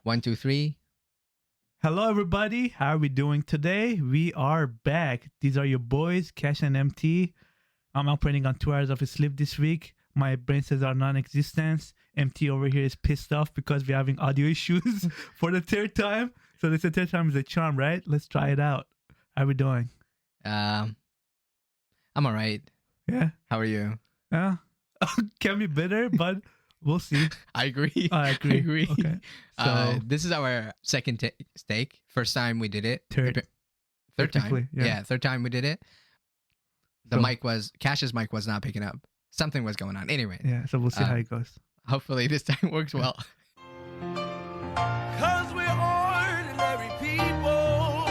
One, two, three. Hello, everybody. How are we doing today? We are back. These are your boys, Kash and MT. I'm operating on 2 hours of sleep this week. My brain cells are non-existent. MT over here is pissed off because we're having audio issues for the third time. So this the third time is a charm, right? Let's try it out. How are we doing? I'm all right. Yeah? How are you? Yeah? Can be better, but we'll see. I agree. I agree. I agree. Okay. So, This is our second steak. First time we did it. third Third time. technically, yeah. Third time we did it. The So- Cash's mic was not picking up. Something was going on. Anyway, yeah, so we'll see how it goes. hopefully this time works well. Cause we're ordinary people.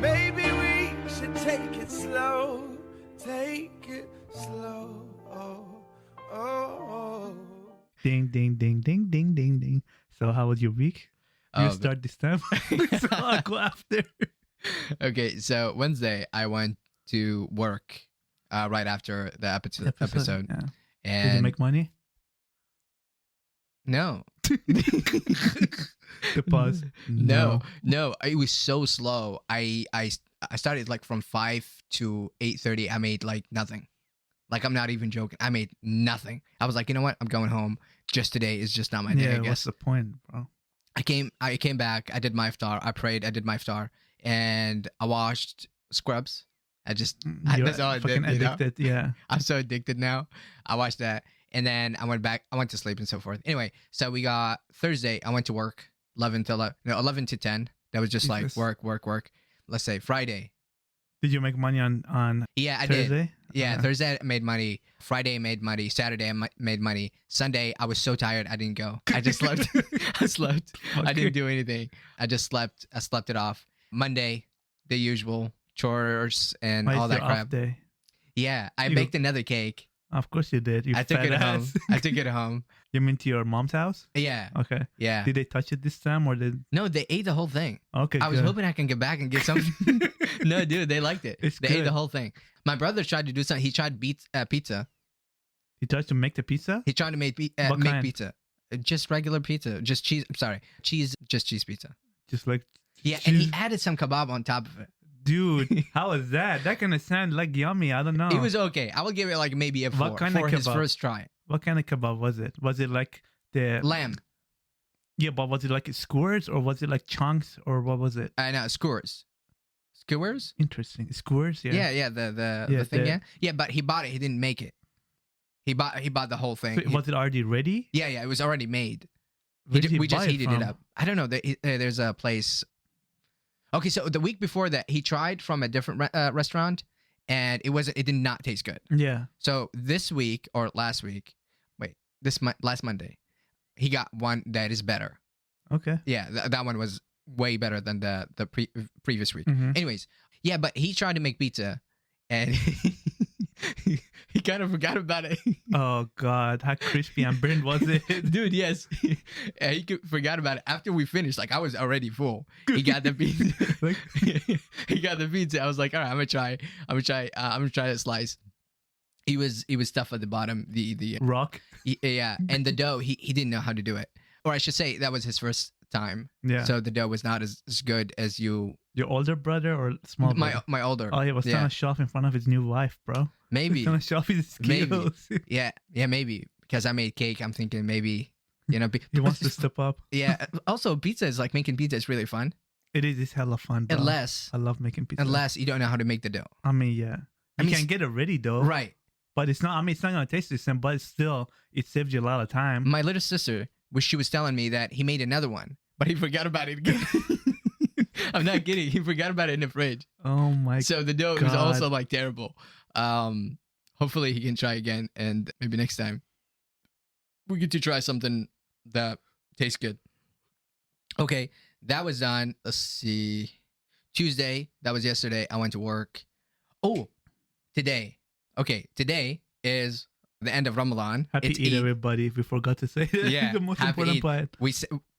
Maybe we should take it slow. Take it slow. Oh. Ding, ding, ding, ding, ding, ding, ding. So how was your week? You Oh, start this time? So I'll go after. Okay, so Wednesday I went to work right after the episode. Yeah. And Did you make money? no. The pause. No, it was so slow. I started like from 5 to 8:30. I made like nothing. Like, I'm not even joking. I made nothing. I was like, you know what? I'm going home. Just today is just not my day, Yeah, I what's guess. the point, bro? I came back. I did my iftar. I prayed. I did my iftar, and I watched Scrubs. You're That's all I fucking did. You know? addicted, yeah. I'm so addicted now. I watched that, and then I went back. I went to sleep and so forth. Anyway, so we got Thursday. I went to work 11 to 10. That was just like Jesus. work. Let's say Friday. Did you make money on Yeah, I did. Thursday? Yeah, Okay. Thursday I made money. Friday I made money. Saturday I made money. Sunday I was so tired I didn't go. I just slept. I slept. I Okay. didn't do anything. I just slept. I slept it off. Monday, the usual chores and Why is all that your crap. off day? Yeah, I You- baked another cake. Of course you did. You I took fat it home. ass. I took it home. You mean to your mom's house? Yeah, Okay. yeah. Did they touch it this time or did? No, they ate the whole thing. Okay, I was good. hoping I can get back and get some. No, dude, they liked it. It's They ate good. the whole thing. My brother tried to do something. He tried pizza. You tried to make the pizza? He tried to make What make kind? pizza. Just regular pizza. Just cheese. I'm sorry. Just cheese pizza. Just like, Yeah, and he cheese- added some kebab on top of it. dude, how was that? That kind of sound like yummy. I don't know. It was okay. I will give it like maybe a 4 What kind of for his kebab? first try. What kind of kebab was it? Was it like the Lamb. Yeah, but was it like skewers or was it like chunks or what was it? I know skewers. Skewers? Interesting. Skewers, yeah. Yeah. The Yeah, thing. the- Yeah. But he bought it. He didn't make it. He bought the whole thing. So was it already ready? Yeah. It was already made. Where did he We just buy it heated it from? up. I don't know. There's a place. Okay, so the week before that, he tried from a different restaurant, and it did not taste good. Yeah. So this week or last week, last Monday, he got one that is better. Okay. Yeah, that one was way better than the previous week. Mhm. Anyways, yeah, but he tried to make pizza, and he kind of forgot about it. Oh God, how crispy and burnt was it? Dude, yes. And forgot about it after we finished. Like, I was already full. He got the pizza. Like- He got the pizza. I was like, all right, I'm gonna try a slice. He was tough at the bottom. The Rock. yeah, and the dough, he didn't know how to do it. Or I should say that was his first time. Yeah. So the dough was not as good as Your older brother or small brother? my older. Oh, he was trying to show off in front of his new wife, bro. Maybe. He's trying to show off his Maybe. skills. Yeah, maybe. Because I made cake, I'm thinking maybe, He wants to step up. Yeah. Also, pizza is like making pizza is really fun. It is. It's hella fun, bro. Unless I love making pizza. you don't know how to make the dough. I mean, yeah. I You mean, can get it ready though. Right. But it's not. I mean, it's not gonna taste the same. But still, it saves you a lot of time. My little sister, she was telling me that he made another one, but he forgot about it again. I'm not kidding. He forgot about it in the fridge. Oh my. So the dough was God. also like terrible. Hopefully he can try again, and maybe next time we get to try something that tastes good. Okay, that was done. Let's see. Tuesday, that was yesterday. I went to work. Oh, today. Okay, today is the end of Ramadan. Happy It's Eid, Eid. everybody. We forgot to say that. Yeah, The most happy important Eid. part. We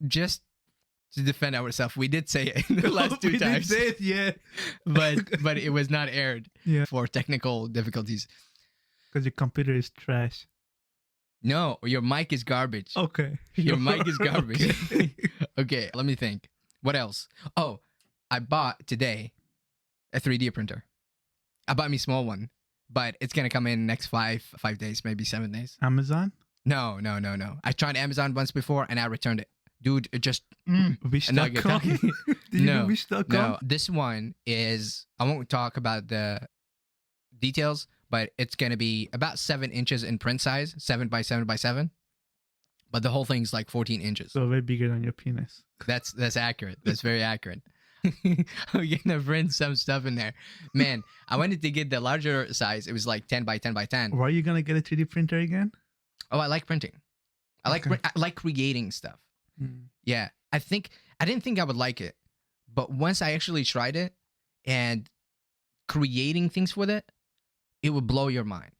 just to defend ourselves, we did say it in the last two We times, did say it, yeah. but it was not aired Yeah. for technical difficulties. Because your computer is trash. No, your mic is garbage. Okay. Your mic is garbage. Okay. Okay, let me think. What else? Oh, I bought today a 3D printer. I bought me a small one, but it's gonna come in next 5 days, maybe 7 days. Amazon? No. I tried Amazon once before and I returned it. Dude, it just Wish.com? Did you No, do Wish.com? no. This one is, I won't talk about the details, but it's gonna be about 7 inches in print size, 7 by 7 by 7. But the whole thing's like 14 inches. So way bigger than your penis. That's accurate. That's very accurate. I'm gonna print some stuff in there. Man, I wanted to get the larger size. It was like 10 by 10 by 10. Why are you gonna get a 3D printer again? Oh, I like printing. I Okay. like creating stuff. Yeah. I didn't think I would like it. But once I actually tried it and creating things with it, it would blow your mind.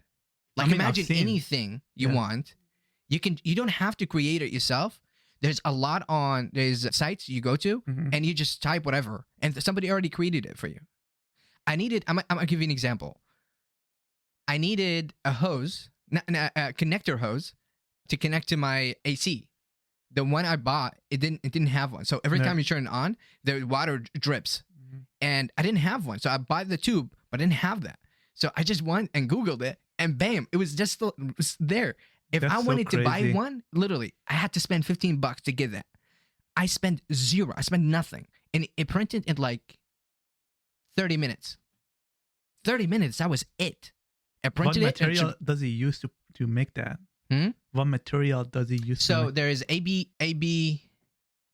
Like, I mean, I've imagine seen- anything you Yeah. want. You don't have to create it yourself. There's sites you go to Mhm. and you just type whatever and somebody already created it for you. I'm gonna give you an example. I needed a hose, a connector hose to connect to my AC. The one I bought, it didn't have one. So every Yeah. time you turn it on, the water drips. Mhm. And I didn't have one. So I bought the tube, but I didn't have that. So I just went and Googled it and bam, it was there. If That's I so wanted to buy crazy. one, literally, I had to spend $15 to get that. I spent zero. I spent nothing. And it printed in like 30 minutes. 30 minutes, that was it. I What printed it. and material does he use to make that? Hmm? What material does he use to So make? there is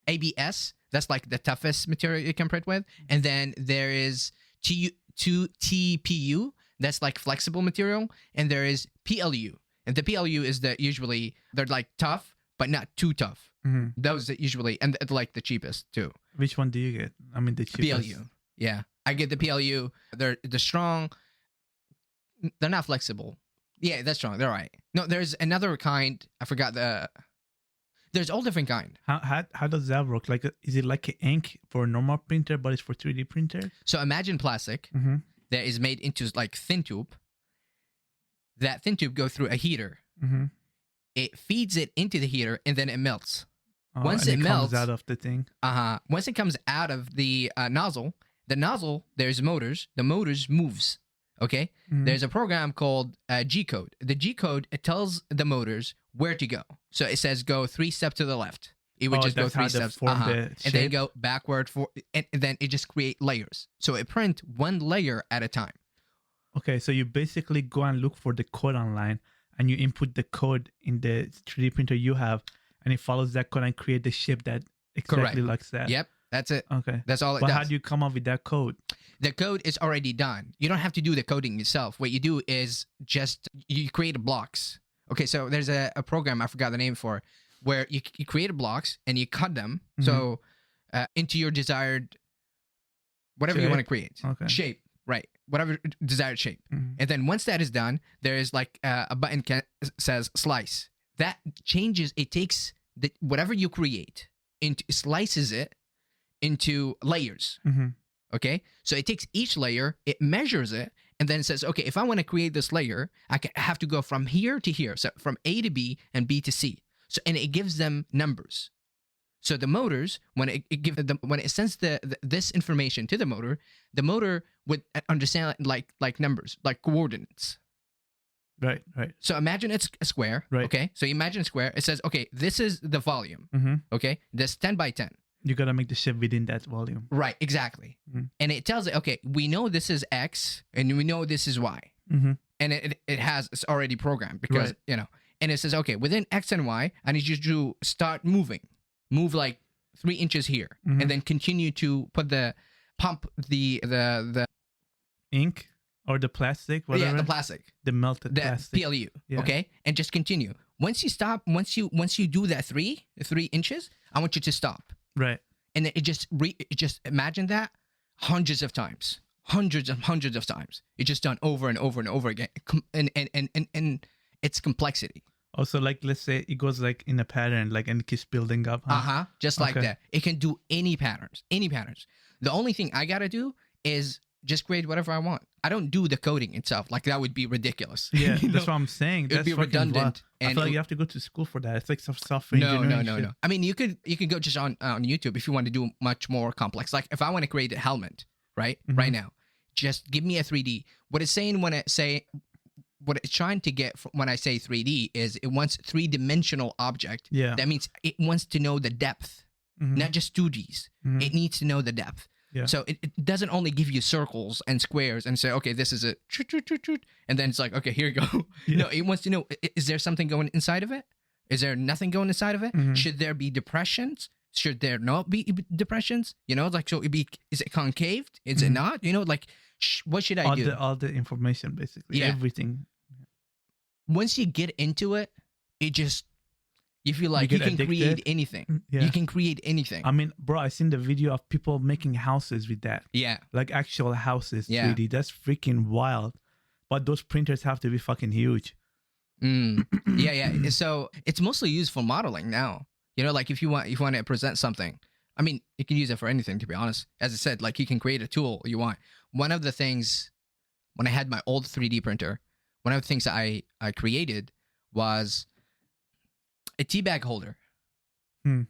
ABS. That's like the toughest material you can print with. And then there is TPU. That's like flexible material. And there is PLU. And the PLU is they're like tough, but not too tough. Mhm. Those that usually, and like the cheapest too. Which one do you get? I mean, the cheapest. PLU. Yeah. I get the PLU. They're strong. They're not flexible. Yeah, that's strong. They're all right. No, there's another kind. I forgot there's all different kind. How does that work? Like, is it like an ink for a normal printer, but it's for 3D printer? So imagine plastic Mm-hmm. that is made into like thin tube. That thin tube go through a heater. Mm-hmm. It feeds it into the heater and then it melts. Once and it melts- comes out of the thing. Once it comes out of the nozzle, there's motors. The motors moves. Okay. Mhm. There's a program called G code. The G code, it tells the motors where to go. So it says go 3 steps to the left. It would just go that's how 3 they steps. form the And then shape? go backward and then it just create layers. So it print one layer at a time. Okay, so you basically go and look for the code online, and you input the code in the 3D printer you have, and it follows that code and create the shape that exactly Correct. like that. Yep. That's it. Okay. That's all it But does. how do you come up with that code? The code is already done. You don't have to do the coding yourself. What you do is just you create blocks. Okay, so there's a program, I forgot the name for, where you create blocks and you cut them so into your desired whatever you Shape? want to create. Okay. Shape, right. Whatever desired shape. Mhm. And then once that is done, there is like a button says slice. That changes, it takes whatever you create, slices it into layers. Mhm. Okay, so it takes each layer, it measures it, and then it says, okay, if I want to create this layer, I have to go from here to here, so from A to B and B to C. So and it gives them numbers. So the motors, when it sends this information to the motor would understand like numbers, like coordinates. Right. So imagine it's a square. Right. Okay, so you imagine a square. It says, okay, this is the volume. Mm-hmm. Okay, this 10 by 10. You gotta make the shape within that volume. Right, exactly. Mhm. And it tells it, okay, we know this is X and we know this is Y. Mm-hmm. And it's already programmed because, Right. and it says, okay, within X and Y, I need you to start moving. Move like 3 inches here. Mhm. And then continue to pump the Ink or the plastic, whatever. yeah, the plastic, the melted the plastic. PLU. Yeah. Okay. And just continue. Once you stop, once you do that 3 inches, I want you to stop. Right. And then it just imagine that hundreds of times, hundreds of times. It's just done over and over and over again, and it's complexity. Also, like, let's say it goes like in a pattern, like, and it keeps building up. Huh? Just like Okay. that. It can do any patterns. The only thing I gotta do is just create whatever I want. I don't do the coding itself. Like that would be ridiculous. Yeah, You that's know? what I'm saying. It would That's be fucking redundant. wild. I And feel like it- you have to go to school for that. It's like some software no, engineering no, no, shit. no. I mean, you could go just on YouTube if you want to do much more complex. Like if I want to create a helmet, right Mhm. now, just give me a 3D. What it's saying when it say, what it's trying to get when I say 3D is it wants 3-dimensional object. Yeah. That means it wants to know the depth, Mhm. not just 2Ds. Mhm. It needs to know the depth. Yeah. So it doesn't only give you circles and squares and say, okay, this is a and then it's like, okay, here you go. Yeah. No, it wants to know, is there something going inside of it? Is there nothing going inside of it? Mhm. Should there be depressions? Should there not be depressions? You know, like, so is it concaved? Is it Mhm. not? You know, like, what should I do? All the information, basically. Yeah. Everything. Once you get into it, you feel like you get can create addicted. anything. Yeah. You can create anything. I mean, bro, I seen the video of people making houses with that. Yeah. Like actual houses, Yeah. 3D. That's freaking wild. But those printers have to be fucking huge. Yeah, yeah. So it's mostly used for modeling now. You know, like if you want to present something, I mean, you can use it for anything. To be honest, as I said, like you can create a tool you want. One of the things when I had my old 3D printer, one of the things that I created was a tea bag holder. Hmm.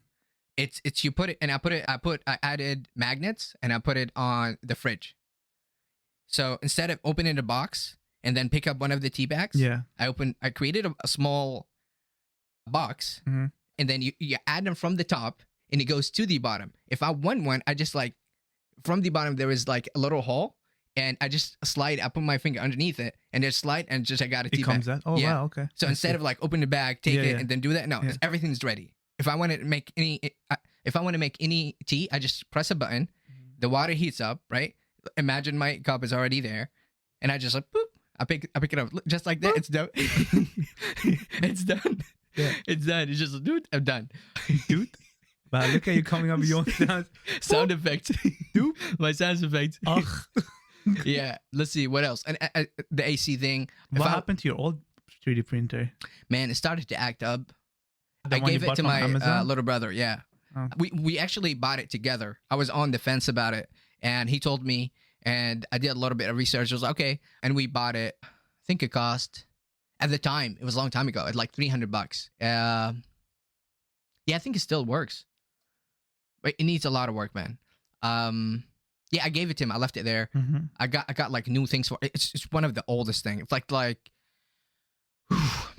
It's you put it and I added magnets and I put it on the fridge. So instead of opening a box and then pick up one of the tea bags, Yeah. I created a small box, Mhm. and then you add them from the top, and it goes to the bottom. If I want one, I just like from the bottom there is like a little hole, and I just slide. I put my finger underneath it, and just slide, and just I got a tea It comes bag. out. Oh, Yeah. wow. Okay. So I instead see. of like open the bag, take Yeah, it, yeah. and then do that, no, Yeah. everything's ready. If I want to make any tea, I just press a button. Mm-hmm. The water heats up, right? Imagine my cup is already there, and I just like boop. I pick it up just like that. Boop. It's done. It's done. Yeah. It's done. It's just dude. I'm done. Dude. Wow, look at you coming up with your own sounds. Sound effects. Dude. My sound effects. Ugh. Yeah. Let's see what else. And the AC thing. If What I- happened to your old 3D printer? Man, it started to act up. The I one you gave it bought to from my Amazon? little brother. Yeah. Oh. We actually bought it together. I was on the fence about it, and he told me, and I did a little bit of research. I was like, okay, and we bought it. I think it cost at the time. It was a long time ago. At like $300. Yeah, I think it still works, but it needs a lot of work, man. Yeah, I gave it to him. I left it there. Mhm. I got like new things for it. It's one of the oldest things. It's like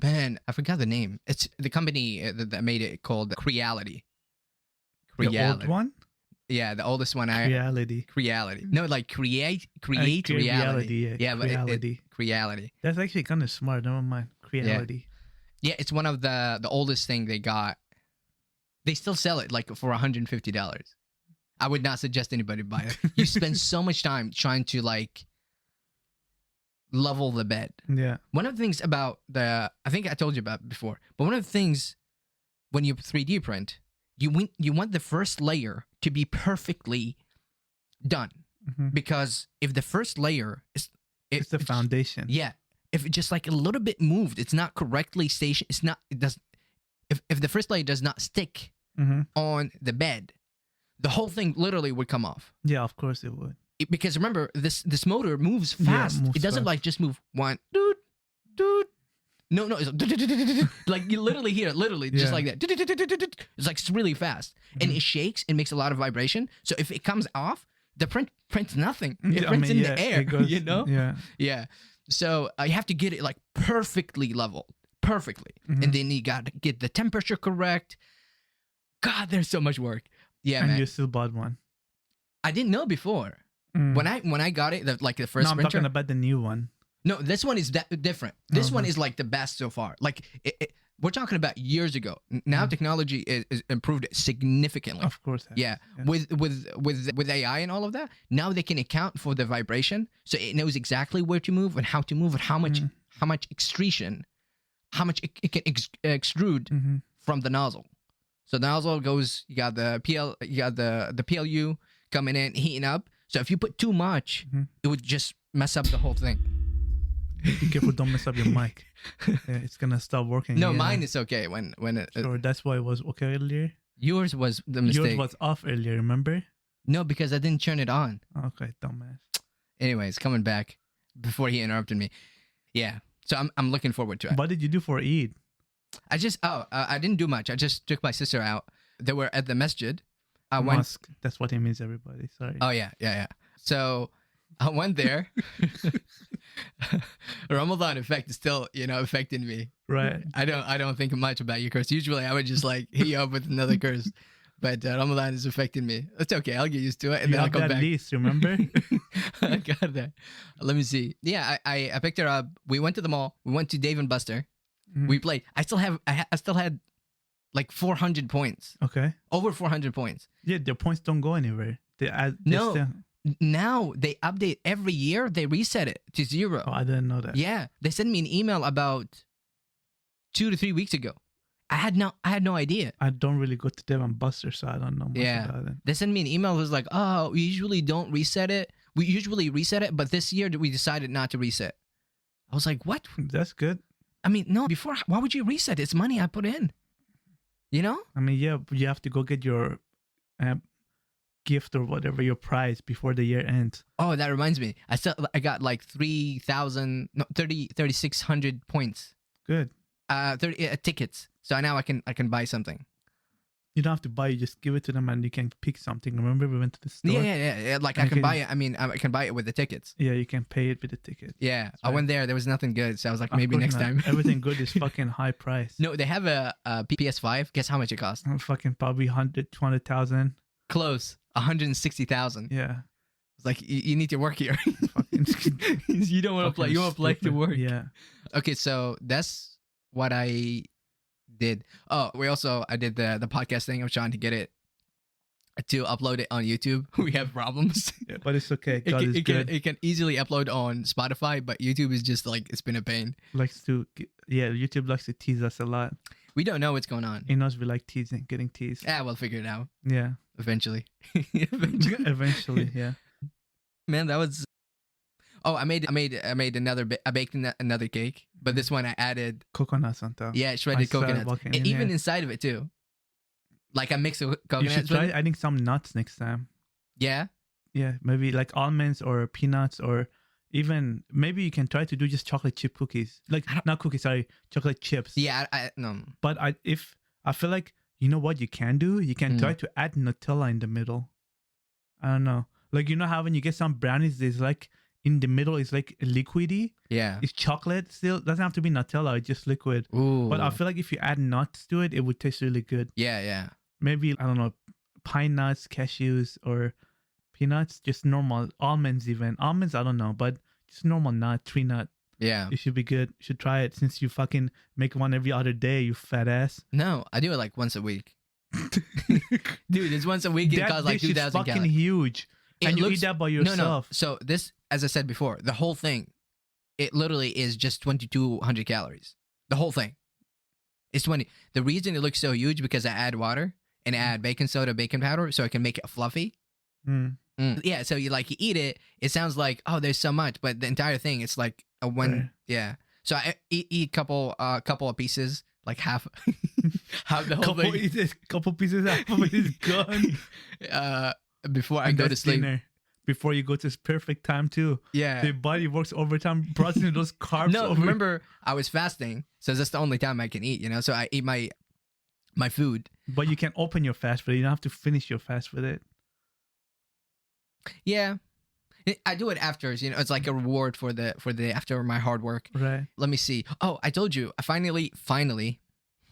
man, I forgot the name. It's the company that made it called Creality. The old one? Yeah, the oldest one. Reality. Creality. No, like create reality. Reality. Yeah, but Creality. Creality. That's actually kind of smart. Never mind. Creality. Yeah, it's one of the oldest thing they got. They still sell it like for $150. I would not suggest anybody buy it. You spend so much time trying to like level the bed. Yeah. One of the things about I think I told you about it before, but one of the things when you 3D print, you want the first layer to be perfectly done, Mhm. because if the first layer is It's the foundation. yeah, if it just like a little bit moved, it's not correctly stationed. If the first layer does not stick Mhm. on the bed, the whole thing literally would come off. Yeah, of course it would. Because remember, this motor moves Yeah, fast. moves It doesn't fast. like just move one, dude. No, it's like you literally hear it, literally just Yeah. like that. It's like it's really fast, and Mhm. it shakes and makes a lot of vibration. So if it comes off, the prints nothing. It Yeah, prints in yeah, the air, it goes- you know. Yeah. Yeah. So you have to get it like perfectly level, perfectly, Mhm. and then you got to get the temperature correct. God, there's so much work. Yeah, And man. you still bought one. I didn't know before. Mm. When I got it, like the first No, I'm printer. talking about the new one. No, this one is different. This one Uh-huh. is like the best so far. Like we're talking about years ago. Now Mhm. technology is improved significantly. Of course. it Yeah, has, with AI and all of that, now they can account for the vibration, so it knows exactly where to move and how to move and how much Mhm. extrusion, how much it can extrude Mhm. from the nozzle. So the nozzle goes. You got the the PLU coming in, heating up. So if you put too much, Mhm. it would just mess up the whole thing. Be careful, don't mess up your mic. Yeah, it's gonna stop working. No, yeah. mine is okay when Sure, that's why it was okay earlier. yours was the mistake. Yours was off earlier, remember? No, because I didn't turn it on. Okay, dumbass. Anyways, coming back before he interrupted me. Yeah. So I'm looking forward to it. What did you do for Eid? I didn't do much. I just took my sister out. They were at the masjid. I went. Mosque. That's what it means, everybody. Sorry. Oh yeah. So I went there. Ramadan effect is still, affecting me. Right. I don't think much about your curse. Usually I would just like hit you up with another curse. But Ramadan is affecting me. It's okay. I'll get used to it, and You then I'll have come that back. lease, remember? I got that. Let me see. Yeah, I picked her up. We went to the mall. We went to Dave and Buster. Mhm. We played. I still had like 400 points. Okay. Over 400 points. Yeah, their points don't go anywhere. They add. No. Still, Now they update every year. They reset it to 0. oh, I didn't know that. Yeah, they sent me an email about 2 to 3 weeks ago. I had no idea. I don't really go to Dave and Buster, so I don't know much Yeah. about it. They sent me an email. It was like, oh, we usually don't reset it. We usually reset it, but this year we decided not to reset. I was like, what? That's good. I mean, no, before, why would you reset? It's money I put in. You know? I mean, yeah, you have to go get your gift or whatever, your prize before the year ends. Oh, that reminds me. I got like 3,600 points. Good. 30 tickets. So now I can buy something. You don't have to buy. You just give it to them, and you can pick something. Remember, we went to the store. Yeah. Like I can buy it. I mean, I can buy it with the tickets. Yeah, you can pay it with the ticket. Yeah, I right. went there. There was nothing good, so I was like, Of maybe course next not. time. Everything good is fucking high price. No, they have a PS5. Guess how much it cost? Fucking probably 100, 200,000. Close, 160,000. Yeah. It's like you need to work here. Fucking You don't want to play. You want to play to stupid. work. Yeah. Okay, so that's what I did. Oh, I did the podcast thing. I'm trying to get it to upload it on YouTube. We have problems. Yeah, but it's okay. God is It good. can easily upload on Spotify, but YouTube is just like, it's been a pain. YouTube likes to tease us a lot. We don't know what's going on. He knows we like teasing, getting teased. We'll figure it out Yeah. eventually. Eventually, yeah. Man, that was. Oh, I made another. I baked another cake, but this one I added. Coconuts on top. Yeah, shredded I started coconuts. walking in Even there. inside of it too. Like I mixed with You coconuts. should try adding some nuts next time. Yeah. Yeah, maybe like almonds or peanuts, or even maybe you can try to do just chocolate chip cookies. Like not cookies, sorry, chocolate chips. Yeah. I no. But I feel like, you know what you can do? You can Mm. try to add Nutella in the middle. I don't know. Like, you know how when you get some brownies, there's like in the middle is like liquidy. Yeah. It's chocolate still. Doesn't have to be Nutella. It's just liquid. Ooh. But I feel like if you add nuts to it, it would taste really good. Yeah. Maybe, I don't know, pine nuts, cashews, or peanuts. Just normal almonds even. Almonds, I don't know, but just normal nut, tree nut. Yeah. It should be good. You should try it since you fucking make one every other day, you fat ass. No, I do it like once a week. Dude, it's once a week. It costs like dish is 2,000 fucking calories. huge. And you eat that by yourself. No. So this, as I said before, the whole thing, it literally is just 2,200 calories. The whole thing. It's 20. The reason it looks so huge because I add water and I add baking soda, baking powder, so I can make it fluffy. Mm. Yeah, so you eat it. It sounds like, oh, there's so much, but the entire thing, it's like a one. Right. Yeah. So I eat couple of pieces, like half, half the whole Couple pieces, half of it is gone. Before I And go to that's sleep. dinner. Before you go to perfect time too. Yeah. The body works overtime, processing those carbs. No, remember I was fasting, so that's the only time I can eat. So I eat my food. But you can open your fast with it. You don't have to finish your fast with it. Yeah. I do it after. It's like a reward for the after my hard work. Right. Let me see. Oh, I told you. I finally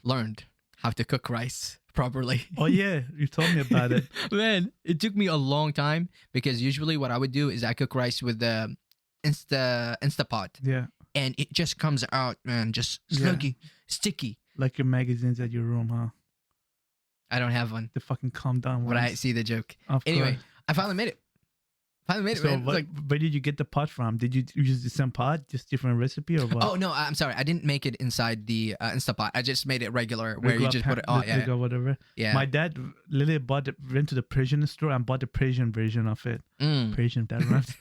learned how to cook rice properly. Oh yeah, you told me about it. Man, it took me a long time because usually what I would do is I cook rice with the Instapot, Yeah. and it just comes out, man, just Yeah. sticky. Like your magazines at your room, huh? I don't have one, To fucking calm down. but I once. see the joke. Of Anyway, course. I finally made it. So man. It's like, where did you get the pot from? Did you use the same pot, just different recipe, or what? oh no, I'm sorry, I didn't make it inside the Instapot. I just made it regular, where you Regular just put it. Oh yeah, Regular whatever. yeah. My dad literally went to the Persian store and bought the Persian version of it. Mm. Persian, that rhymes.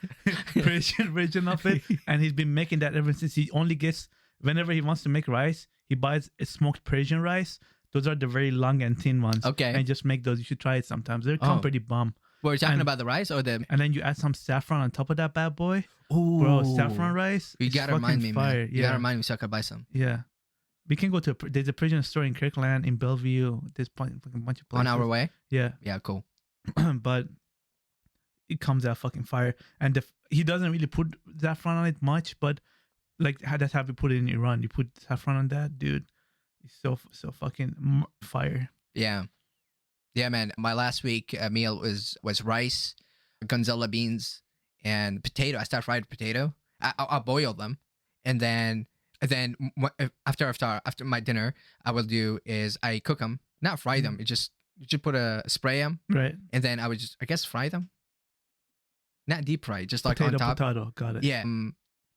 Persian version of it, and he's been making that ever since. He only gets, whenever he wants to make rice, he buys a smoked Persian rice. Those are the very long and thin ones. Okay. And just make those. You should try it sometimes. They come Oh. pretty bomb. We're talking And- about the rice or the. and then you add some saffron on top of that bad boy. Ooh, Bro, saffron rice. You is gotta remind fucking me, fire. man. You gotta remind me so I could buy some. Yeah. We can go to there's a Persian store in Kirkland, in Bellevue. There's a bunch of places. 1 hour away. Yeah. Yeah, cool. But it comes out fucking fire. And he doesn't really put saffron on it much, but like that's how we put it in Iran. You put saffron on that, dude. It's so fucking fire. Yeah, yeah, man. My last week meal was rice, gonzalo beans, and potato. I start fried potato. I'll boil them, and then after my dinner, I will do is I cook them, not fry them. You just put a spray them, Right. and then I would just fry them, not deep fry, just like on top. Potato. Got it. Yeah,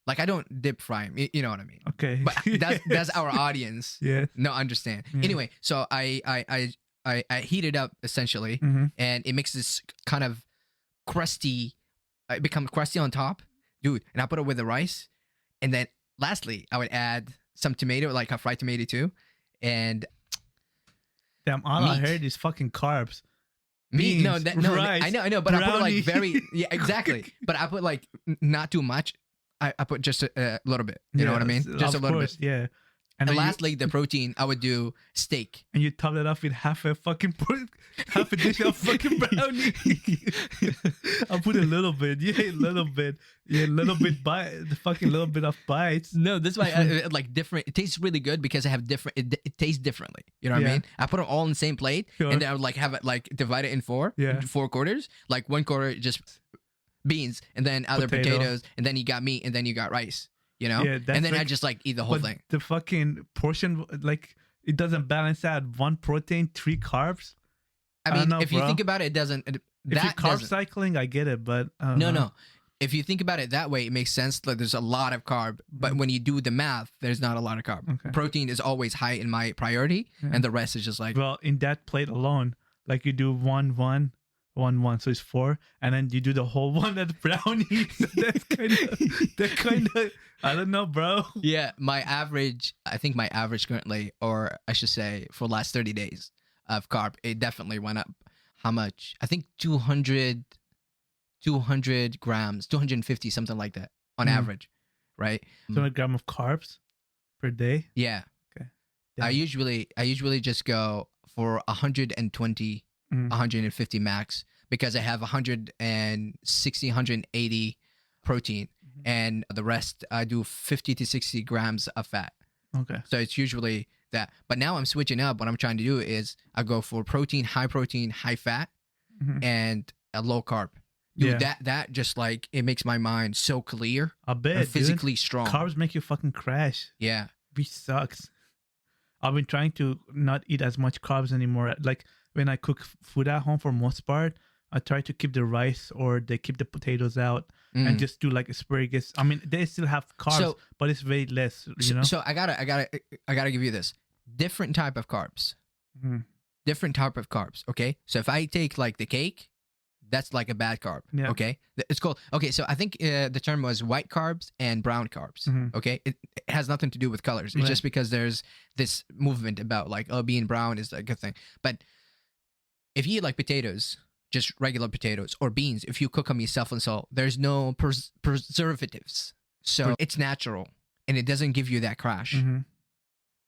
like I don't dip fry them. You know what I mean? Okay. But that's our audience. Yeah. No, understand. Yeah. Anyway, so I heat it up essentially, Mm-hmm. and it makes this kind of crusty. It becomes crusty on top, dude. And I put it with the rice, and then lastly, I would add some tomato, like a fried tomato too, and Damn, all I meat. heard is fucking carbs. meat. No, Beans, no, rice, I know, but I put brownie. like yeah, exactly. But I put like not too much. I put just a little bit. You know what I mean? Just a of little course, bit. Yeah. And then lastly, the protein, I would do steak. you top that off with half a dish of fucking brownie. I'll put a little bit. Yeah, a little bit. Yeah, a little bit the fucking little bit of bites. No, that's why I like different. It tastes really good because I have different. It tastes differently. You know what I Yeah. mean? I put them all in the same plate, Sure. and then I would like have it like divided in four. Yeah. 4 quarters. Like 1 quarter just beans, and then other Potato. potatoes, and then you got meat, and then you got rice. You know? Yeah, that's and then I like- just like eat the whole But thing. the fucking portion, like, it doesn't balance out. 1 protein, 3 carbs. I I don't mean, know, if you bro. think about it, it doesn't. If you're That carb doesn't. cycling, I get it, but I don't No, know. no. If you think about it that way, it makes sense. Like there's a lot of carb, but when you do the math, there's not a lot of carb. Okay. Protein is always high in my priority, Yeah. and the rest is just like Well, in that plate alone, like you do 1, 1, 1, 1, so it's 4, and then you do the whole one at brownie. That's kind of, I don't know, bro. yeah. I think my average currently, or I should say, for the last 30 days of carb, it definitely went up. How much? I think 200 grams, 250, something like that on Mm. average, right? 200 gram of carbs per day. Yeah. I usually just go for 120, Mm. 150 max because I have 160, 180 protein, Mhm. and the rest I do 50 to 60 grams of fat. Okay. So it's usually that. But now I'm switching up. What I'm trying to do is I go for protein, high fat, Mhm. and a low carb. Dude, Yeah. that just like it makes my mind so clear I bet, and dude. physically strong. Carbs make you fucking crash, Yeah. which sucks. I've been trying to not eat as much carbs anymore. Like when I cook food at home, for most part, I try to keep the rice or they keep the potatoes out and Mm. just do like asparagus. I mean, they still have carbs, So- but it's way less. You know. So I gotta give you this different type of carbs. Mhm. Different type of carbs. Okay, so if I take like the cake, that's like a bad carb. Yeah. Okay, it's called. Okay, so I think the term was white carbs and brown carbs. Mhm. Okay, it has nothing to do with colors. It's Right. just because there's this movement about like being brown is a good thing. But if you eat like potatoes, just regular potatoes or beans, if you cook them yourself and salt, there's no preservatives, so it's natural and it doesn't give you that crash. Mhm.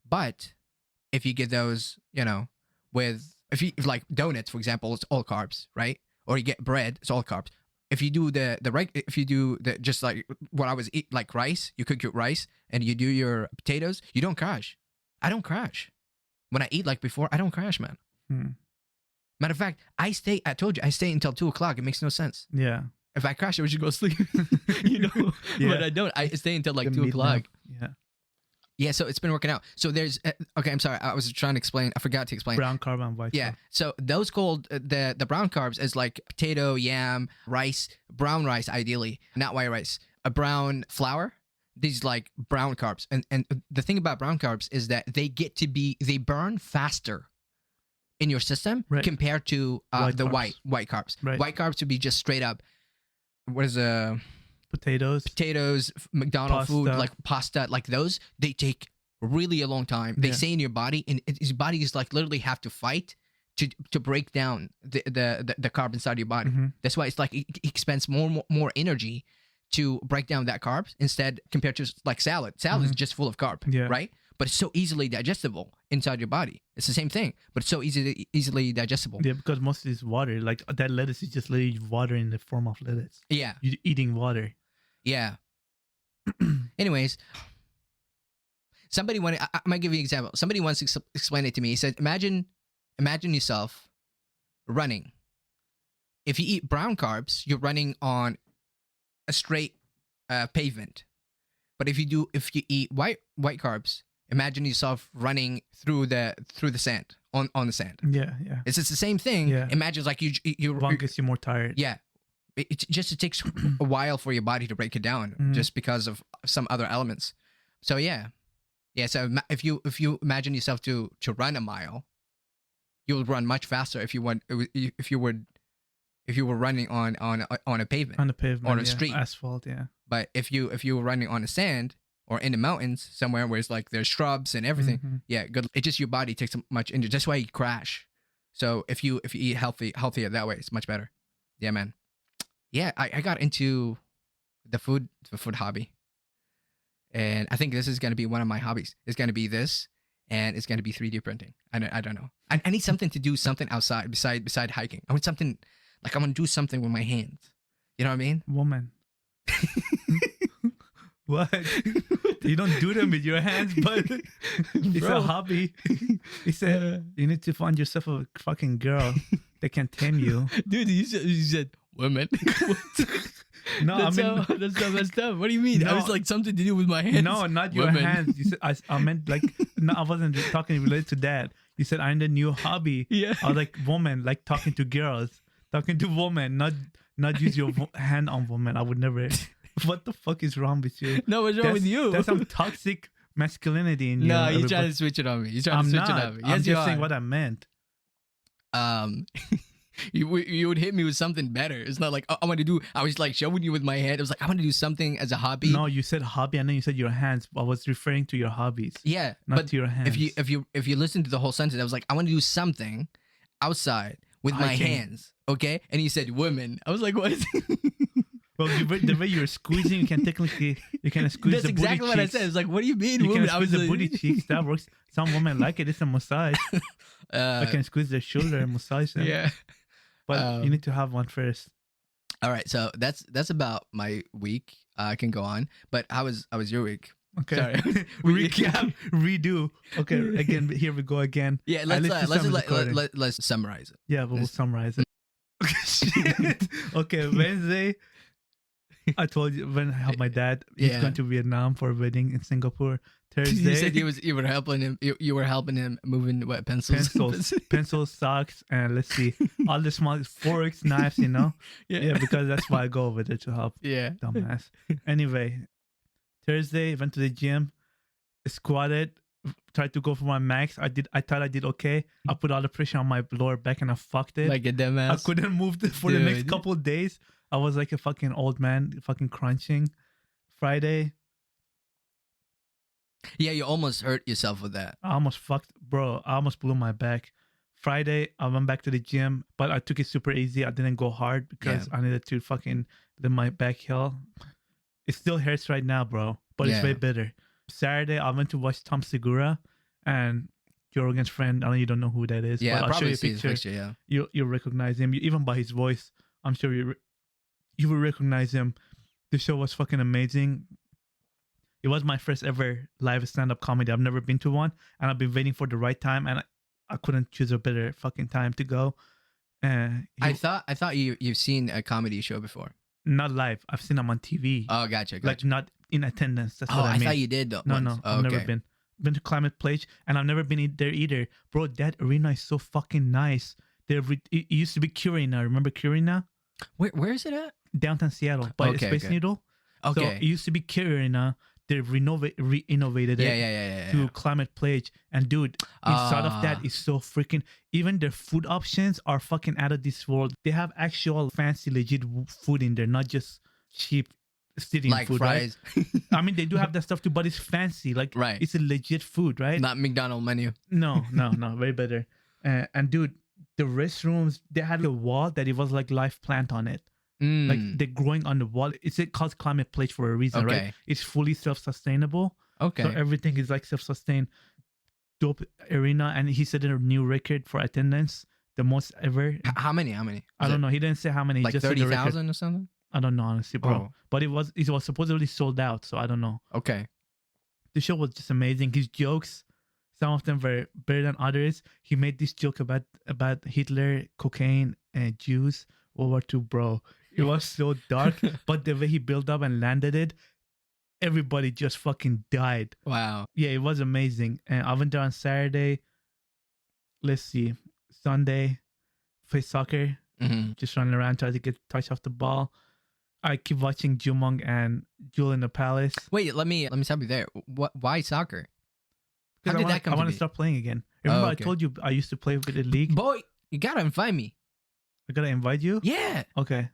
But if you get those, if like donuts, for example, it's all carbs, right? Or you get bread, it's all carbs. If you do just like what I was eat like rice, you cook your rice and you do your potatoes, you don't crash. I don't crash. When I eat like before, I don't crash, man. Hmm. Matter of fact, I told you, I stay until 2:00. It makes no sense. Yeah. If I crash, I would just go sleep. Yeah. But I don't. I stay until like The 2:00. midnight. Yeah. Yeah, so it's been working out. So there's okay. I'm sorry. I was trying to explain. I forgot to explain. Brown carb and white. Yeah. carb. So those called the brown carbs is like potato, yam, rice, brown rice ideally, not white rice. A brown flour. These like brown carbs. And the thing about brown carbs is that they burn faster in your system Right. compared to White the carbs. white carbs. Right. White carbs would be just straight up. What is Potatoes. potatoes, McDonald's food, Pasta. like pasta, like those, they take really a long time. They Yeah. stay in your body, and your body is like literally have to fight to break down the carb inside your body. Mhm. That's why it's like it expends more energy to break down that carbs instead compared to like salad. Salad is just full of carb, Yeah. right? But it's so easily digestible inside your body. It's the same thing, but it's so easily digestible. Yeah, because most of this water, like that lettuce, is just literally water in the form of lettuce. Yeah, You're eating water. yeah. Anyways, I might give you an example. Somebody once explained it to me. He said, imagine yourself running. If you eat brown carbs, you're running on a straight pavement. But if you eat white carbs, imagine yourself running through the sand on the sand. Yeah. It's just the same thing. Yeah. Imagine like you One gets you more tired. yeah. It takes a while for your body to break it down just because of some other elements. So yeah. So if you imagine yourself to run a mile, you'll run much faster if you were running on a pavement. On the pavement. On a yeah. street. Asphalt, yeah. But if you were running on the sand or in the mountains somewhere where it's like there's shrubs and everything, Mhm. yeah, good. It just your body takes much energy. That's why you crash. So if you eat healthier that way, it's much better. Yeah, man. Yeah, I got into the food hobby, and I think this is gonna be one of my hobbies. It's gonna be this, and it's gonna be 3D printing. I don't know. I need something to do something outside beside hiking. I want something like I want to do something with my hands. You know what I mean? Woman. What? You don't do them with your hands, but it's Bro. a hobby. He said you need to find yourself a fucking girl that can tame you. Dude, you said women. No, that's I mean, that's messed up. What do you mean? I No. was like something to do with my hands. no, not your Women. hands. You said I meant like no, I wasn't talking related to that. You said I'm the new hobby. Yeah. I was like woman, like talking to girls, talking to women, not use your hand on women. I would never. What the fuck is wrong with you? No, what's wrong with you? There's some toxic masculinity in you. No, you're trying everybody. to switch it on me. You're trying I'm to switch not. it on me. I'm Yes, you just saying are. what I meant. You would hit me with something better. It's not like I want to do. I was like showing you with my hand. It was like I want to do something as a hobby. No, you said hobby, and then you said your hands. I was referring to your hobbies, Yeah, not but to your hands. if you listen to the whole sentence, I was like I want to do something outside with my Hiking. hands. Okay, and you said women. I was like, what? well, the way you're squeezing, you can technically squeeze That's the booty exactly what I cheeks. said. It's like, what do you mean, You women? can I was squeeze the like, booty cheeks. That works. Some women like it. It's a massage. I can squeeze their shoulder and massage them. yeah. But you need to have one first. All right, so that's about my week. I can go on, but how was your week? Okay. Sorry. Recap. Redo. Okay. Again. Here we go again. Yeah, At least this time is recording. let's summarize it. Yeah, but we'll summarize it. Shit. Okay, Wednesday. I told you when I helped my dad. He's Yeah. going to Vietnam for a wedding in Singapore. Thursday. You said you were helping him. You were helping him moving what pencils? pencils, socks, and let's see, all the small forks, knives. Yeah, because that's why I go over there to help. yeah. Dumbass. Anyway, Thursday went to the gym, squatted, tried to go for my max. I thought I did okay. I put all the pressure on my lower back and I fucked it. Like a I dumbass. couldn't move for the next Dude. couple of days. I was like a fucking old man, fucking crunching. Friday, Yeah, you almost hurt yourself with that. I almost fucked, bro. I almost blew my back. Friday, I went back to the gym, but I took it super easy. I didn't go hard because I needed to fucking let my back heal. It still hurts right now, bro, but it's Yeah. way better. Saturday, I went to watch Tom Segura and Joe Rogan's friend. I know you don't know who that is. Yeah, but I'll I'll show probably you a see his picture. picture. Yeah. You'll recognize him. Even by his voice, I'm sure you will recognize him. The show was fucking amazing. It was my first ever live stand-up comedy. I've never been to one, and I've been waiting for the right time, and I couldn't choose a better fucking time to go. I thought you've seen a comedy show before. Not live. I've seen him on TV. Oh, gotcha. Like not in attendance. That's Oh, what I I mean. thought you did though. No, once. no, Oh, I've never okay. been. Been to Climate Pledge, and I've never been there either. Bro, that arena is so fucking nice. It used to be Curina. Remember Curina? Where is it at? Downtown Seattle, by Okay, Space okay. Needle. So Okay. it used to be Curina. They re-innovated it. Yeah. To Climate Pledge. And dude, inside of that is so freaking, even their food options are fucking out of this world. They have actual fancy legit food in there, not just cheap sitting like food, fries, right? I mean, they do have that stuff too, but it's fancy. Like, Right. it's a legit food, right? not McDonald's menu. No, way better. And dude, the restrooms, they had a wall that it was like live plant on it. Like they're growing on the wall. It's called climate pledge for a reason, right? Okay. It's fully self-sustainable. Okay. So everything is like self-sustained. Dope arena, and he set a new record for attendance, the most ever. How many? I don't know. He didn't say how many. He Like just said the record. 30,000 or something? I don't know, honestly, bro. Oh. But it was supposedly sold out, so I don't know. Okay. The show was just amazing. His jokes, some of them were better than others. He made this joke about Hitler, cocaine, and Jews, World War II, bro. It was so dark, but the way he built up and landed it, everybody just fucking died. Wow. Yeah, it was amazing. And I went there on Saturday. Let's see, Sunday, play soccer, just running around trying to get touch off the ball. I keep watching Jumong and Jewel in the Palace. Wait, let me stop you there. Why soccer? How Because did that come I want to to be? start playing again. Remember, okay. I told you I used to play with the league. Boy, you gotta invite me. I gotta invite you. Yeah. Okay.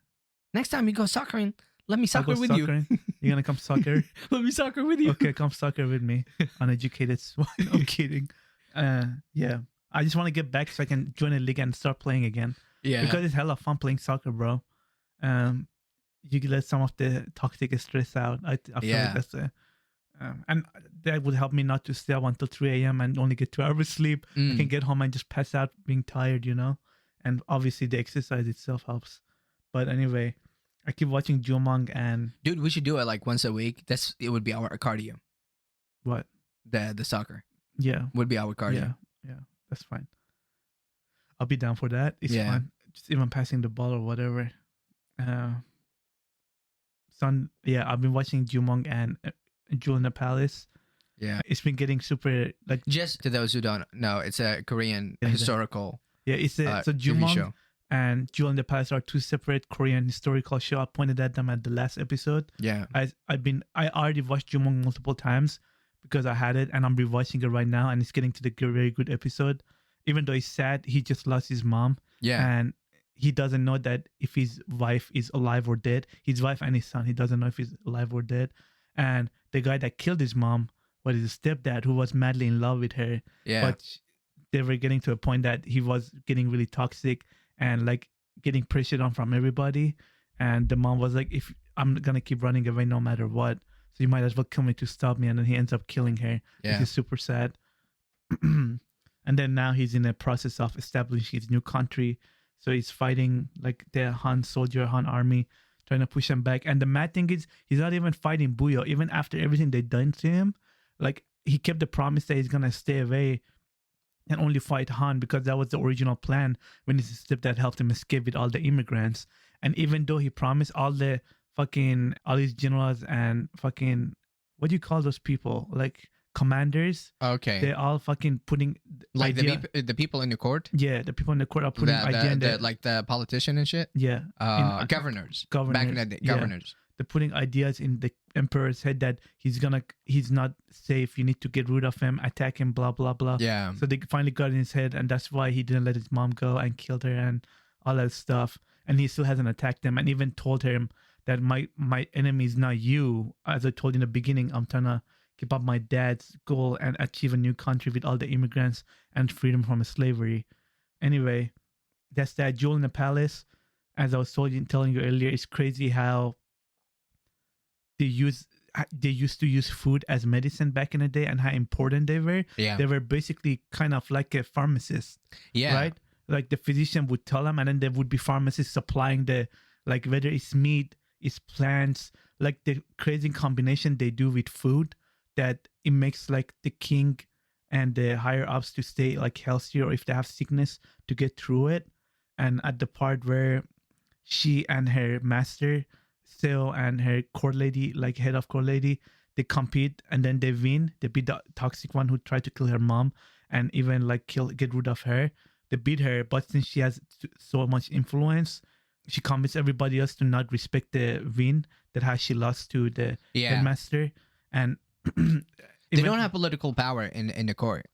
Next time you go soccering, let me I'll soccer go with you. soccering. You're gonna come soccer. Let me soccer with you. Okay, come soccer with me. Uneducated swine. I'm kidding. Yeah. I just want to get back so I can join a league and start playing again. Yeah. Because it's hella fun playing soccer, bro. You can let some of the toxic stress out. I feel Yeah. like that's and that would help me not to stay up until 3 a.m. and only get 2 hours sleep. I can get home and just pass out being tired, you know? And obviously the exercise itself helps. But anyway, I keep watching Jumong and Dude, we should do it like once a week. It would be our cardio. what? The soccer Yeah. would be our cardio. Yeah, that's fine. I'll be down for that. It's Yeah. fun. Just even passing the ball or whatever. I've been watching Jumong and Jewel in the Palace. Yeah. It's been getting super like Just to those who don't know, it's a Korean Yeah, historical it's a so TV Jumong show. and Jewel in the Palace are two separate Korean historical show. I pointed at them at the last episode. Yeah. I already watched Jumong multiple times because I had it and I'm rewatching it right now and it's getting to the very good episode. Even though he's sad, he just lost his mom. Yeah. And he doesn't know that if his wife is alive or dead. His wife and his son, he doesn't know if he's alive or dead. And the guy that killed his mom was his stepdad who was madly in love with her. Yeah. But they were getting to a point that he was getting really toxic and like getting pressured on from everybody. And the mom was like, if I'm going to keep running away no matter what, so you might as well kill me to stop me. And then he ends up killing her, Yeah. which is super sad. And then now he's in the process of establishing his new country. So he's fighting like the Han soldier, Han army, trying to push him back. And the mad thing is, he's not even fighting Buyo. Even after everything they done to him, like he kept the promise that he's gonna stay away and only fight Han because that was the original plan when his stepdad helped him escape with all the immigrants. And even though he promised all these generals and fucking, what do you call those people? Like commanders. Okay. They're all fucking putting Like idea. the people in the court? Yeah, the people in the court are putting idea. Like the politician and shit? Yeah. Governors. Governors, Back in the day. yeah. Governors. They're putting ideas in the emperor's head that he's not safe. You need to get rid of him, attack him, blah blah blah. Yeah. So they finally got in his head, and that's why he didn't let his mom go and killed her and all that stuff. And he still hasn't attacked them, and even told him that my enemy is not you. As I told you in the beginning, I'm trying to keep up my dad's goal and achieve a new country with all the immigrants and freedom from slavery. Anyway, that's that. Jewel in the Palace. As I was telling you earlier, it's crazy how they used to use food as medicine back in the day and how important they were. Yeah. They were basically kind of like a pharmacist, Yeah. right? Like the physician would tell them, and then there would be pharmacists supplying the, like whether it's meat, it's plants, like the crazy combination they do with food that it makes like the king and the higher ups to stay like healthier, or if they have sickness to get through it. And at the part where she and her master Seo and her court lady, like head of court lady, they compete and then they win. They beat the toxic one who tried to kill her mom and even like get rid of her. They beat her, but since she has so much influence, she convinced everybody else to not respect the win that how she lost to the headmaster. And they don't have political power in the court.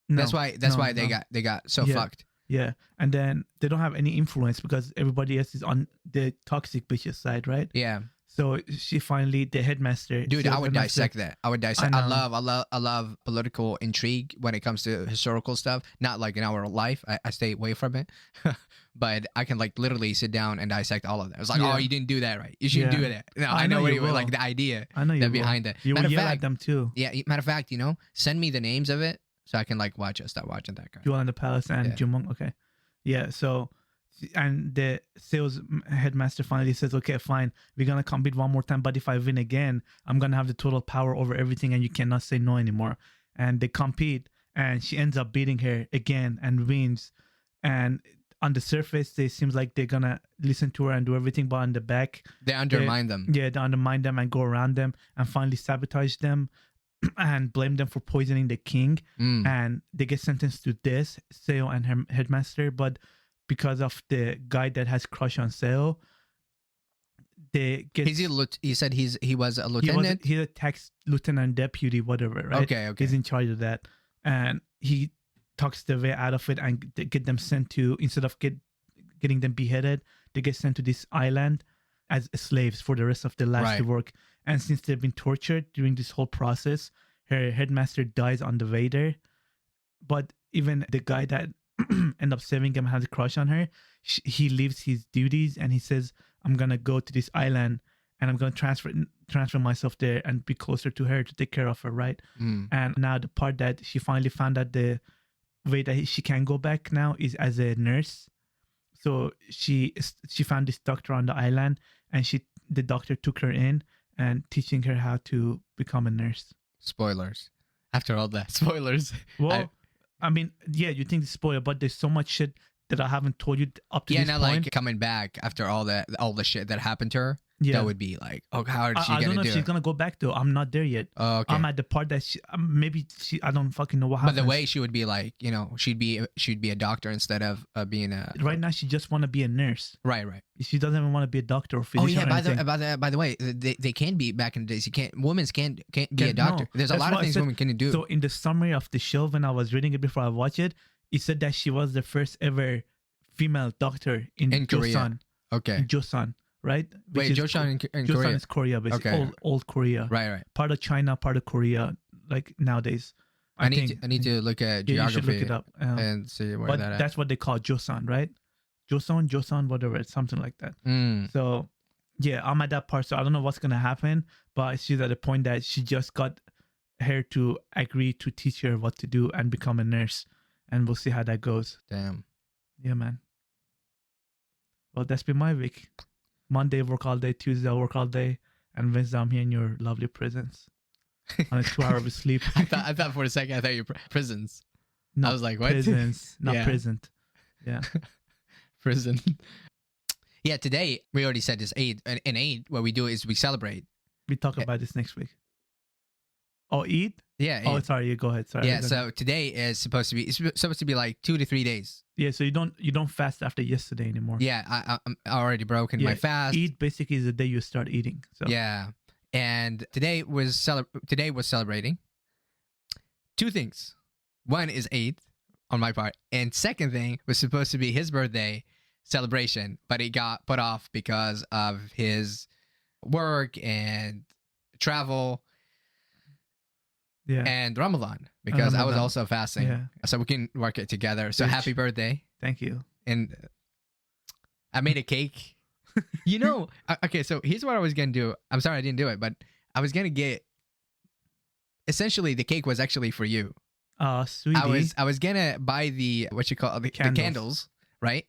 That's why they got so fucked. Yeah, and then they don't have any influence because everybody else is on the toxic bitch's side, right? Yeah. So she finally, the headmaster. Dude, I would dissect that. I would dissect. I I know. love political intrigue when it comes to historical stuff. Not like in our life. I stay away from it. But I can like literally sit down and dissect all of that. It's like, Yeah. oh, you didn't do that right. You shouldn't Yeah. do that. No, I I know know what you you will. like the idea I know you that will. behind that. You will Matter of yell at fact, them too. yeah. Matter of fact, send me the names of it so I can like start watching that guy. Jewel in the Palace and Yeah. Jumong. Okay. Yeah. So, and the sales headmaster finally says, okay, fine. We're going to compete one more time. But if I win again, I'm going to have the total power over everything and you cannot say no anymore. And they compete and she ends up beating her again and wins. And on the surface, it seems like they're going to listen to her and do everything. But on the back, They undermine them. yeah, they undermine them and go around them and finally sabotage them and blame them for poisoning the king. Mm. And they get sentenced to this, Seo and her headmaster. But because of the guy that has crush on Seo, they get. You said he was a lieutenant. He's a tax lieutenant deputy, whatever, right? Okay. He's in charge of that, and he talks the way out of it and get them sent to, instead of getting them beheaded, they get sent to this island as slaves for the rest of their lives to Right. work. And since they've been tortured during this whole process, her headmaster dies on the way there. But even the guy that end up saving him has a crush on her. He leaves his duties and he says, I'm gonna go to this island and I'm gonna transfer myself there and be closer to her to take care of her, right? Mm. And now the part that she finally found out the way that she can go back now is as a nurse. So she found this doctor on the island, and the doctor took her in and teaching her how to become a nurse. Spoilers. After all that, spoilers. Well, I mean, yeah, you think it's spoiler, but there's so much shit that I haven't told you up to Yeah, this now point. like coming back after all the shit that happened to her. Yeah. That would be like, oh, how is she I don't gonna know do if she's it? gonna go back though. I'm not there yet. Oh, okay. I'm at the part that maybe I don't fucking know what But happens. the way she would be like, she'd be a doctor instead of being a right now she just want to be a nurse. right. She doesn't even want to be a doctor or Oh physician. yeah. or anything. By the way, they can be back in the days. Women can't be a Can- doctor. no, There's a that's lot what of I things said. women can do. So in the summary of the show, when I was reading it before I watched it, it said that she was the first ever female doctor in Korea. Joseon. Okay. In Joseon, right? Wait, Which is Joseon in Joseon Korea. is Korea, basically. Okay. Old Korea. Right. Part of China, part of Korea, like nowadays. I need to look at Yeah, you should geography look it up. and see where But that at. that's what they call Joseon, right? Joseon, whatever, it's something like that. Mm. So yeah, I'm at that part. So I don't know what's gonna happen, but she's at the point that she just got her to agree to teach her what to do and become a nurse, and we'll see how that goes. Damn. Yeah, man. Well, that's been my week. Monday work all day, Tuesday I work all day, and Wednesday I'm here in your lovely presence on a 2 hour of sleep. I thought for a second I thought you were prisons. Not I was like, what? Prisons, not Yeah. present. Yeah. Prison. Yeah, today we already said this Eid. In Eid, what we do is we celebrate. We talk about this next week. Oh, Eid? Yeah. Oh, Eid. sorry. You go ahead. Sorry. Yeah. So today is supposed to be like 2 to 3 days. Yeah. So you don't fast after yesterday anymore. Yeah, I'm already broken my fast. Eid basically is the day you start eating. So Yeah, and today was celebrating two things. One is Eid on my part, and second thing was supposed to be his birthday celebration, but it got put off because of his work and travel yeah. and Ramadan, because I was Ramadan. also fasting. Yeah. So we can work it together. So Rich. happy birthday. Thank you. And I made a cake. Okay, so here's what I was going to do. I'm sorry I didn't do it, but I was going to get, essentially the cake was actually for you. Sweetie. I was going to buy the candles, right?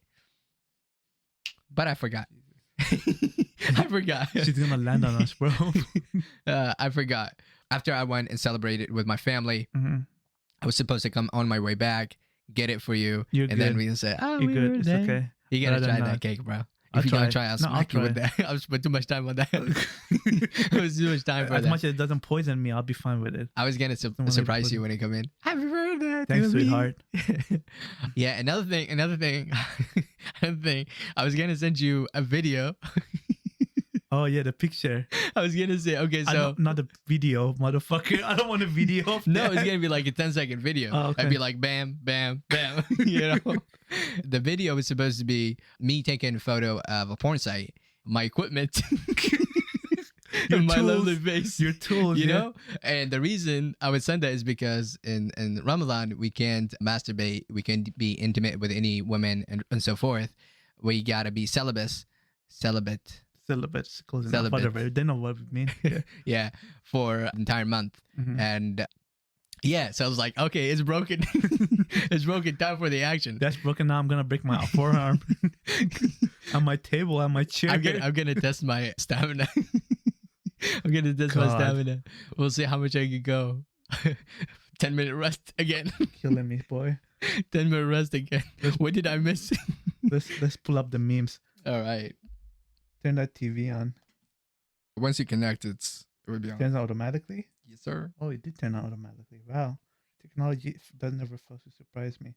But I forgot. I forgot. She's gonna land on us, bro. I forgot. After I went and celebrated with my family, hmm I was supposed to come on my way back, get it for you, You're and then good. we can say, "Oh, You're we good. were It's there." okay. You gotta Rather try not. that cake, bro. I'll If you don't try. try, I'll No, I'll smack you with try. that. I'll spend too much time on that. It was too much time for As that. much as it doesn't poison me, I'll be fine with it. I was gonna wanna surprise put you it- when you come in. Happy birthday, Thanks, to me. sweetheart. Yeah, another thing. Another thing. I was gonna send you a video. Oh yeah, the picture. I was gonna say, okay, I so don't, not a video, motherfucker. I don't want a video of no, that. it's gonna be like a 10-second video. Oh, okay. I'd be like, bam, bam, bam. The video was supposed to be me taking a photo of a porn site, my equipment. Your my tools. lovely face. Your tools, you yeah. know? And the reason I would send that is because in Ramadan, we can't masturbate, we can't be intimate with any women and so forth. We gotta be celibate. Celibate, close enough. Celibate. Whatever. They know what we mean. Yeah. Yeah, for an entire month. Mhm. And yeah, so I was like, okay, it's broken. It's broken. Time for the action. That's broken now. I'm gonna break my forearm on my table, on my chair. I'm gonna test my stamina. I'm gonna test my God. stamina. We'll see how much I can go. 10-minute rest again. Killing me, boy. 10-minute rest again. What did I miss? Let's pull up the memes. All right. Turn that TV on. Once you connect, it will be on. Turns automatically. Yes, sir. Oh, it did turn on automatically. Wow. Technology does never fail to surprise me.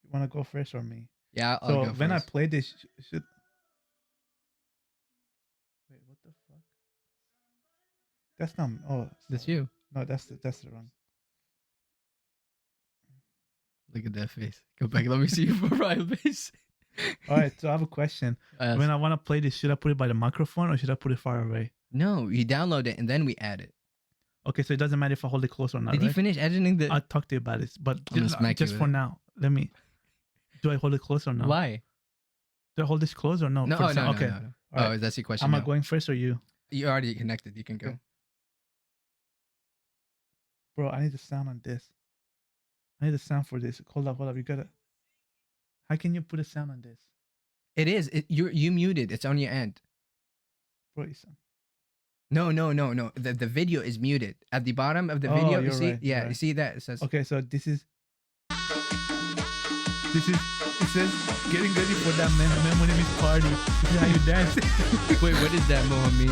You want to go first or me? Yeah, I'll So go when I first. play this, should. Wait, what the fuck? That's not. Oh, That's sorry. you. No, that's the wrong. Look at that face. Go back. Let me see your profile face. All right, so I have a question. When I want to play this, should I put it by the microphone or should I put it far away? No, you download it and then we add it. Okay, so it doesn't matter if I hold it close or not. Did you right? finish editing the? I'll talk to you about it, but I'm gonna smack just you for with it. now, let me. Do I hold it close or no? Why? Do I hold this close or no? No, For oh, the no, sound- no, okay. no, no. All Oh, right. that's your question. Am I No. going first or you? You already connected. You can go. Okay. Bro, I need the sound on this. I need the sound for this. Hold up. You gotta. How can you put a sound on this? It is. You muted. It's on your end. Bro, you sound. No. The video is muted at the bottom of the Oh, video. You you're see? right, Yeah, you're you right. see that? It says. Okay, so this is. It says getting ready for that Memoni's party. This is how you dance. Wait, what is that, Mohammed?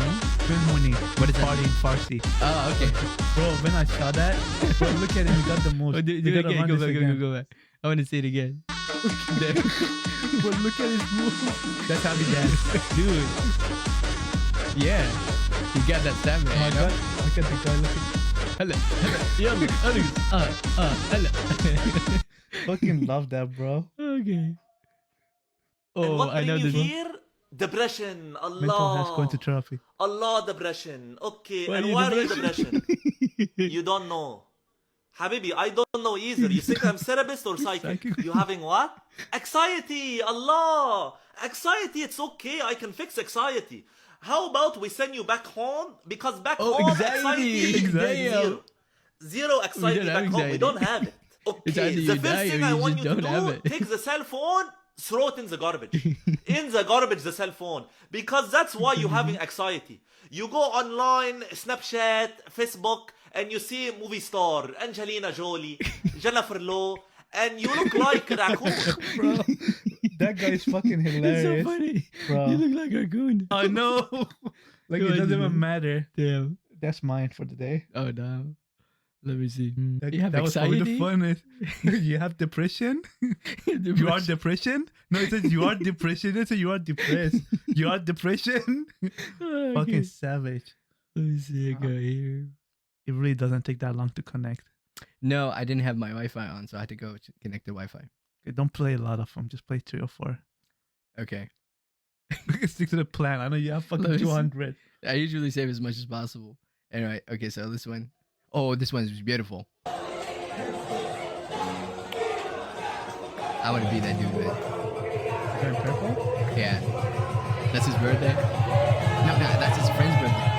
Memoni. What is that? Party in Farsi. Oh, okay. Bro, when I saw that, bro, look at him. He got the moves. Oh, do You it gotta again. run Go this back. again. Go back. I want to see it again. There. Bro, look at his moves. That's how he dance. Dude. Yeah. You got that stamina. Oh my you know? god. Look at the guy. Look at. Hello. Hello. Fucking love that, bro. Okay. And Oh, what I bring know you this. here? Depression. Mental health going to Allah. therapy. Allah depression. Okay. Why and are you why are you depression? depression? You don't know. Habibi, I don't know either. You think I'm therapist or psychic? Psychic. You having what? Anxiety. Allah. Anxiety, it's okay. I can fix anxiety. How about we send you back home? Because back Oh, home, anxiety. Anxiety. zero. Zero anxiety don't have back home. We anxiety. don't have it. It's Okay, either the you first die or thing you I want just you to don't have do, it. take the cell phone, throw it in the garbage. In the garbage, the cell phone. Because that's why you're having anxiety. You go online, Snapchat, Facebook, and you see a movie star, Angelina Jolie, Jennifer Lowe, and you look like a raccoon. Bro, that guy is fucking It's hilarious. so funny. Bro. You look like a raccoon. I know. Like Go it doesn't ahead, even dude. matter. Damn. That's mine for the day. Oh, no. Let me see. That, You have that was probably the anxiety? funnest. You have depression? You are depression? No, it says you are depression. It says you are depressed. You are depression? Okay. Fucking savage. Let me see. I go here. It really doesn't take that long to connect. No, I didn't have my Wi-Fi on, so I had to go to connect the Wi-Fi. Okay, don't play a lot of them. Just play 3 or 4. Okay. Stick to the plan. I know you have Let fucking me see. 200. I usually save as much as possible. Anyway, okay, so this one. Oh, this one is beautiful. I want to be that dude, man. Turn purple? Yeah. That's his birthday? No, that's his friend's birthday.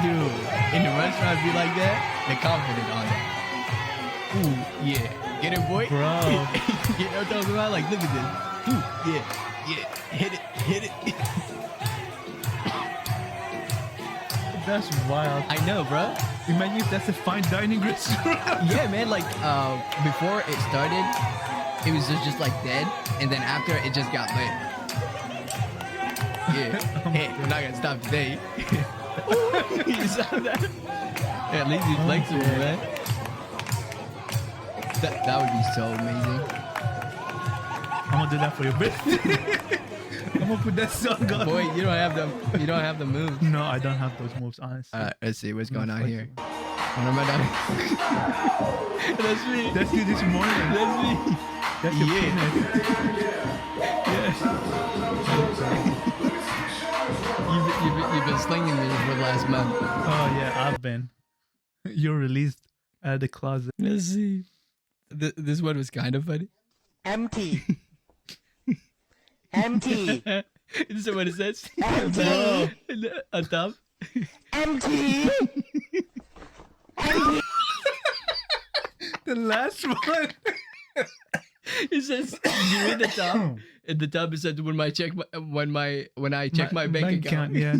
Dude, in the restaurant be like that, they're confident on that. Ooh, yeah. Get it, boy? Bro. You know what I'm talking about? Like, look at this. Ooh, yeah. Hit it. That's wild. I know, bro. Imagine if that's a fine dining restaurant. Yeah, man, like, before it started, it was just like dead, and then after, it just got lit. Yeah. Hey, we're not gonna stop today. You saw that? Yeah, at least he's flexible, Okay. man. That would be so amazing. I'm gonna do that for your birthday. I'm gonna put that song on. Boy, you don't have the moves. No, I don't have those moves, honestly. Let's see what's going on here. Flexible. What am I doing? That's me. That's you this morning. That's me. That's your Yeah. penis. You slinging me for the last month. Oh yeah, I've been. You're released out of the closet. Let's see. This one was kind of funny. Empty. Empty. This is what it says. Empty. On top. Empty. The last one. It says you read the top. At the top it said when I check my bank account. Yeah.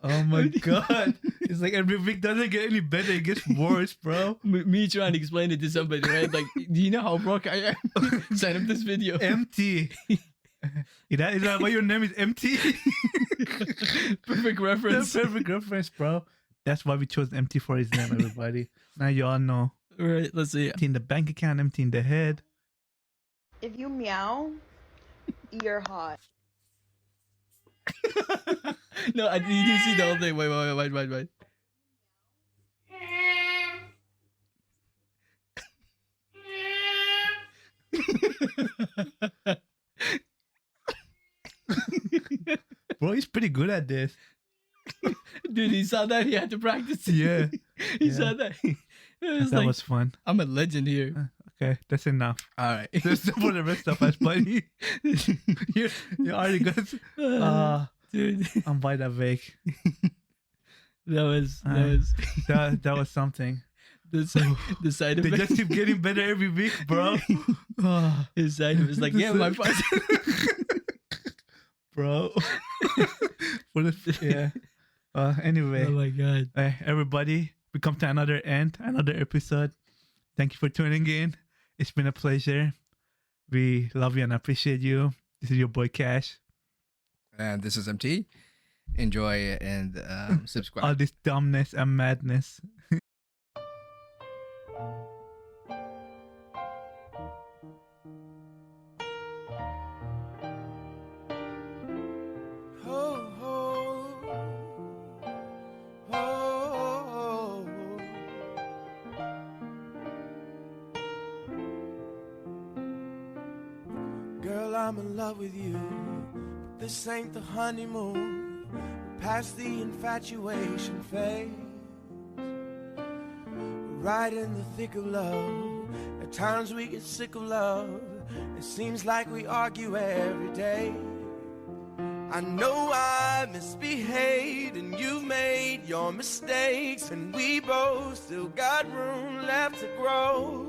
Oh my god. It's like every week doesn't get any better, it gets worse, bro. Me trying to explain it to somebody, right? Like, do you know how broke I am? Send him this video. Empty. Is that why your name is Empty? Perfect reference. Perfect reference, bro. That's why we chose Empty for his name, everybody. Now you all know. All right, let's see. Empty in the bank account, empty in the head. If you meow, you're hot. No, you do see the whole thing. Wait. Bro, he's pretty good at this. Dude, he saw that. He had to practice. Yeah. He saw that. That was fun. I'm a legend here. Okay, that's enough. All right. That's for the rest of us, buddy. you already got. Dude, I'm by that vague. that was That was something. the side They effect. just keep getting better every week, bro. His side effect was like, yeah, my father. Bro. Yeah. Anyway. Oh my god. Everybody, we come to another episode. Thank you for tuning in. It's been a pleasure. We love you and appreciate you. This is your boy Kash. And this is MT. Enjoy and subscribe. All this dumbness and madness. Ho, ho, ho. Girl, I'm in love with you. But this ain't the honeymoon. We're past the infatuation phase. We're right in the thick of love. At times we get sick of love. It seems like we argue every day. I know I misbehaved and you've made your mistakes, and we both still got room left to grow.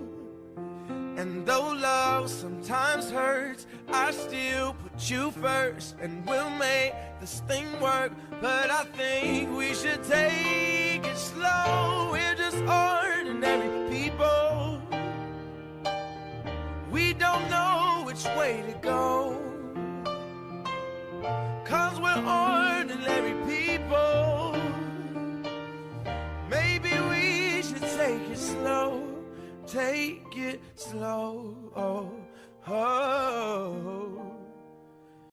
And though love sometimes hurts, I still put you first, and we'll make this thing work. But I think we should take it slow. We're just ordinary people. We don't know which way to go, 'cause we're ordinary people. Maybe we should take it slow. Take it slow. Oh, oh.